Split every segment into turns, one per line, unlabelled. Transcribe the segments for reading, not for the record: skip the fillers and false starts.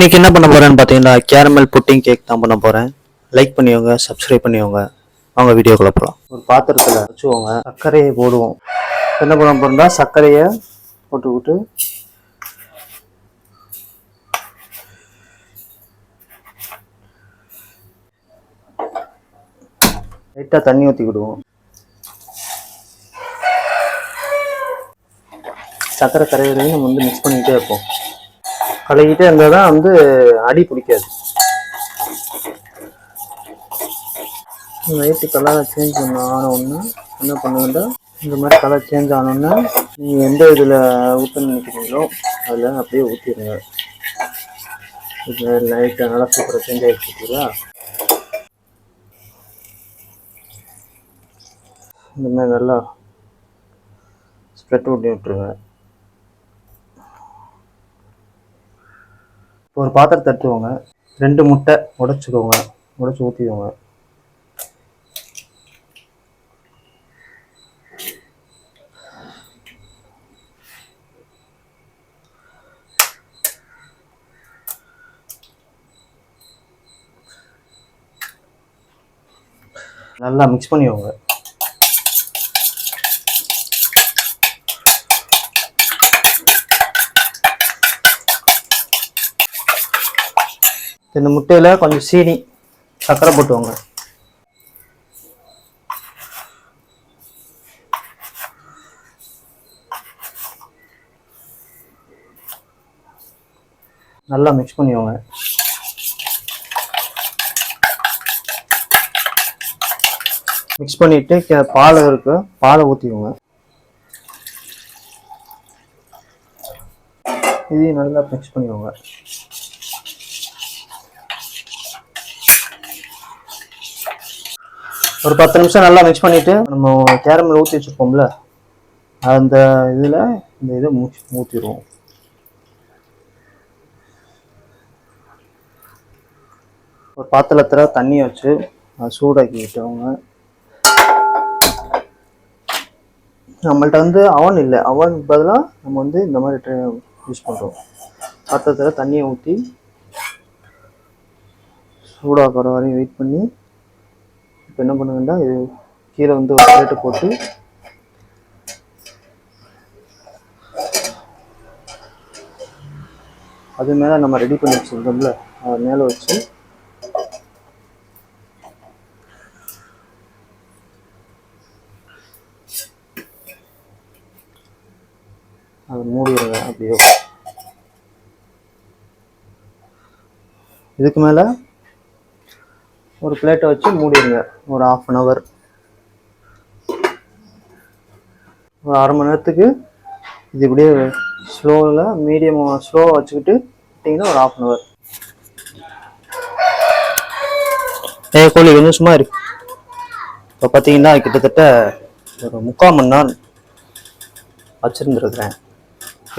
இன்னைக்கு என்ன பண்ண போறேன்னு பார்த்தீங்கன்னா கேரமல் புட்டிங் கேக் தான் பண்ண போறேன். லைக் பண்ணிக்கோங்க, சப்ஸ்கிரைப் பண்ணிக்கோங்க. அவங்க வீடியோக்குள்ள போகலாம். ஒரு பாத்திரத்தில் வச்சுக்கோங்க, சர்க்கரையை போடுவோம். என்ன பண்ண போறோம்னா சர்க்கரையை போட்டுக்கிட்டு லைட்டாக தண்ணி ஊற்றிக்கிடுவோம். சர்க்கரை கரையிலையும் நம்ம வந்து மிக்ஸ் பண்ணிக்கிட்டே இருப்போம். கலக்கிட்டே இருந்தால் தான் வந்து அடி பிடிக்காது. லைட்டு கலர் சேஞ்ச் ஆன ஒன்று என்ன பண்ணுங்கன்னா இந்த மாதிரி கலர் சேஞ்ச் ஆனோன்னா நீங்கள் எந்த இதில் ஊற்றணும்னு நினைக்கிறீங்களோ அதில் அப்படியே ஊற்றிடுங்க. இதில் லைட்டாக நல்லா சூப்பராக சேஞ்ச் ஆகிடுச்சுங்களா. இந்த மாதிரி நல்லா ஸ்ப்ரெட் ஊட்டி விட்டுருங்க. ஒரு பாத்திரத்தை எடுத்துக்கோங்க, 2 முட்டை உடைச்சிக்கோங்க, உடைச்சி ஊற்றிக்கோங்க. நல்லா மிக்ஸ் பண்ணிக்கோங்க. இந்த முட்டையில் கொஞ்சம் சீனி சர்க்கரை போட்டுவோங்க. நல்லா மிக்ஸ் பண்ணிக்கோங்க. மிக்ஸ் பண்ணிவிட்டு பால் இருக்கு, பாலை ஊற்றிக்கோங்க. இதையும் நல்லா மிக்ஸ் பண்ணிக்கோங்க. ஒரு 10 நிமிஷம் நல்லா மிக்ஸ் பண்ணிவிட்டு நம்ம கேரமல் ஊற்றி வச்சுருப்போம்ல அந்த இதில் இந்த இதை ஊற்றிடுவோம். ஒரு பாத்திரத்தில் தண்ணியை வச்சு சூடாக்கிட்டவங்க. நம்மள்ட்ட வந்து அவன் இல்லை, அவனுக்கு பதிலாக நம்ம வந்து இந்த மாதிரி யூஸ் பண்ணுறோம். பாத்திரத்தில் தண்ணியை ஊற்றி சூடாக்கிற வரையும் வெயிட் பண்ணி இப்போ என்ன பண்ணுங்கன்னா இது கீழே வந்து ஒரு பிளேட்டை போட்டு அது மேலே நம்ம ரெடி பண்ணி வச்சுருந்தோம்ல அது மேலே வச்சு அதை மூடிடுங்க. அப்படியோ இதுக்கு மேலே ஒரு பிளேட்டை வச்சு மூடிடுங்க. ஒரு 1/2 hour, ஒரு 1/2 மணி நேரத்துக்கு இது இப்படியே ஸ்லோவில் ஸ்லோவாக வச்சுக்கிட்டு விட்டிங்கன்னா ஒரு 1/2 hour. கோழி கொஞ்சம் சும்மா இருக்கு. இப்போ பார்த்தீங்கன்னா கிட்டத்தட்ட ஒரு 3/4 மணி நேரம் வச்சுருந்துருக்குறேன்.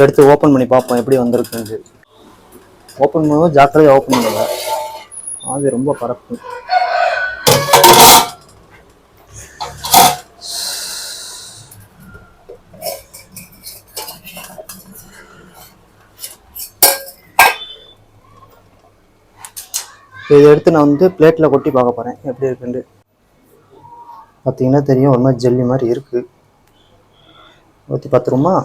எடுத்து ஓப்பன் பண்ணி பார்ப்போம் எப்படி வந்திருக்குன்னு. ஓப்பன் பண்ணும்போது ஜாக்கிரதையாக ஓப்பன் பண்ணுங்க, ஆவி ரொம்ப பறக்கும். இதை எடுத்து நான் வந்து பிளேட்டில் கொட்டி பார்க்க போகிறேன் எப்படி இருக்குன்னு. பார்த்தீங்கன்னா தெரியும், ஒரு மாதிரி ஜெல்லி மாதிரி இருக்குது. ஊற்றி பார்த்துருமா?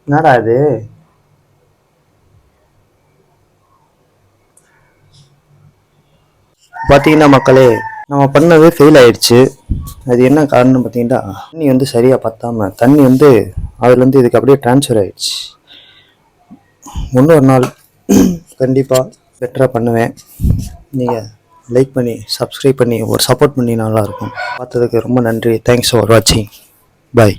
என்னடா இது? பார்த்தீங்கன்னா மக்களே, நம்ம பண்ணது ஃபெயில் ஆயிடுச்சு. அது என்ன காரணம் பார்த்தீங்கன்னா தண்ணி வந்து சரியாக பத்தாம தண்ணி வந்து அதுலேருந்து இதுக்கு அப்படியே ட்ரான்ஸ்ஃபர் ஆயிடுச்சு. இன்னொரு நாள் கண்டிப்பாக பெட்டராக பண்ணுவேன். நீங்கள் லைக் பண்ணி சப்ஸ்கிரைப் பண்ணி ஒரு சப்போர்ட் பண்ணி நல்லாயிருக்கும். பார்த்ததுக்கு ரொம்ப நன்றி. தேங்க்ஸ் ஃபார் வாட்சிங். பாய்.